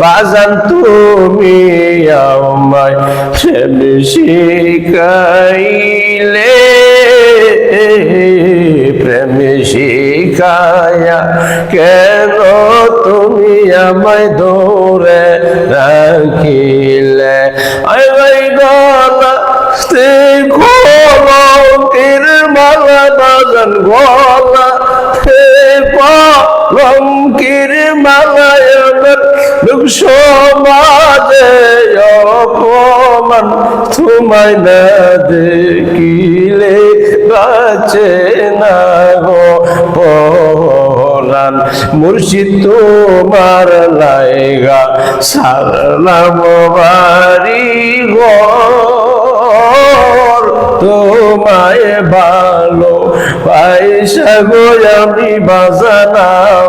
বাজান তুমি আমায় প্রেম শিখাইলে, প্রেম শিখায়া কেন তুমি আমায় ধরে রাখিলে। আই ভাই গলা কলঙ্কের মালা বাজান, গলা কলঙ্কের মালায় আমার লোক সমাজে অপমান, তোমায় না দেখিলে বাঁচে না গো পরাণ। মুর্শিদ তোমার লাইগা সারলাম বাড়ি ঘর, তোমায় ভালো পয়সা গো আমি বাজানা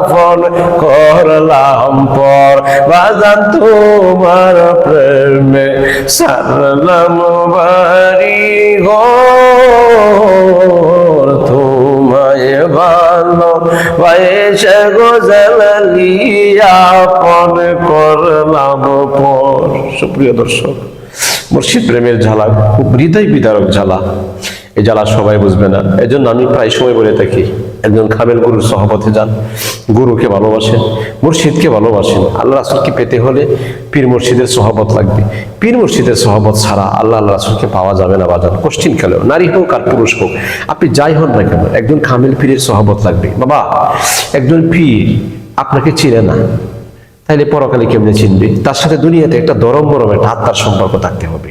ফোন করলাম পর। বাজান তোমার প্রেমে সারলাম বাড়ি ঘর, তোমায় ভালো পয়সা গো জালালিয়া ফোন করলাম পর। সুপ্রিয় দর্শক, মুর্শিদ প্রেমের ঝালা খুব হৃদয় বিদারক ঝালা। এই জ্বালা সবাই বুঝবে না, এজন্য আমি প্রায় সময় বলে থাকি, একজন কামেল গুরুর সহবতে যান, গুরুকে ভালোবাসেন, মুর্শিদকে ভালোবাসেন। আল্লাহ রাসূলকে পেতে হলে পীর মুর্শিদের সহবত লাগবে। পীর মুর্শিদের সহবত ছাড়া আল্লাহ রাসূলকে পাওয়া যাবে না বাজান। কোশ্চিন খেলেও নারী হোক আর পুরুষ হোক, আপনি যাই হন না কেন, একজন কামেল পীরের সহবত লাগবে। বাবা, একজন পীর আপনাকে চিনে না, তাইলে পরকালে কেমনে চিনবে? তার সাথে দুনিয়াতে একটা দরম মরম একটা আত্মার সম্পর্ক থাকতে হবে,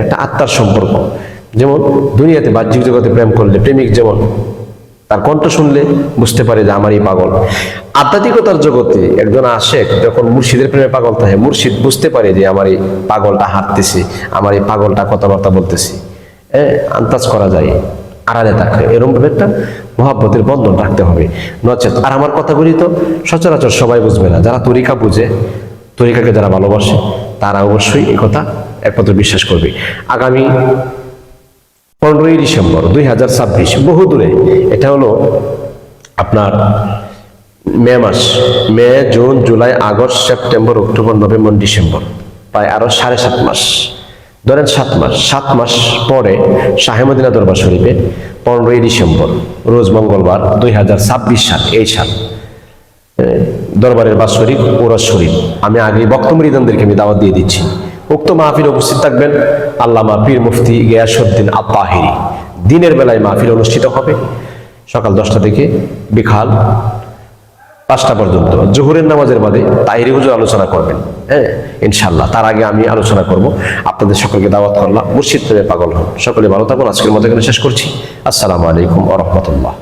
একটা আত্মার সম্পর্ক। যেমন দুনিয়াতে বাহ্যিক জগতে প্রেম করলে প্রেমিক যেমন তার কণ্ঠ শুনলে বুঝতে পারে যে আমারই পাগল, আধ্যাত্মিকতার জগতে একজন আশেক যখন মুর্শিদের প্রেমে পাগল থাকে, মুর্শিদ বুঝতে পারে যে আমার এই পাগলটা হাঁটতেছে, আমার এই পাগলটা কথাবার্তা বলতেছে, আন্দাজ করা যায়, আড়ালে থাকে। এরকম ভাবে একটা মহব্বতের বন্ধন রাখতে হবে, নচেত। আর আমার কথাগুলি তো সচরাচর সবাই বুঝবে না, যারা তরিকা বুঝে, তরিকাকে যারা ভালোবাসে, তারা অবশ্যই এই কথা একমাত্র বিশ্বাস করবে। আগামী 15ই ডিসেম্বর 2026, বহু দূরে, এটা হলো আপনার মে মাস, May, June, July, August, September, October, November, December, প্রায় আরো 7.5 মাস, ধরেন 7 মাস। 7 মাস পরে শাহে মদিনা দরবার শরীফে 15ই ডিসেম্বর রোজ মঙ্গলবার 2026 সাল, এই সাল, দরবারের বাৎসরিক ওরস শরীফ। আমি আগে বক্তমৃদানদেরকে আমি দাওয়াত দিয়ে দিচ্ছি, উক্ত মাহফিল উপস্থিত থাকবেন আল্লামা পীর মুফতি গিয়াসউদ্দিন আত-তাহিরি। দিনের বেলায় মাহফিল অনুষ্ঠিত হবে সকাল 10টা থেকে বিকাল 5টা পর্যন্ত। জোহরের নামাজের বাদে তাহিরি হুজুর আলোচনা করবেন, ইনশাআল্লাহ। তার আগে আমি আলোচনা করব। আপনাদের সকলকে দাওয়াত করলাম, মুর্শিদ প্রেমে পাগল হন। সকলে ভালো থাকুন। আজকের মতো এখানে শেষ করছি। আসসালামু আলাইকুম ওয়া রাহমাতুল্লাহ।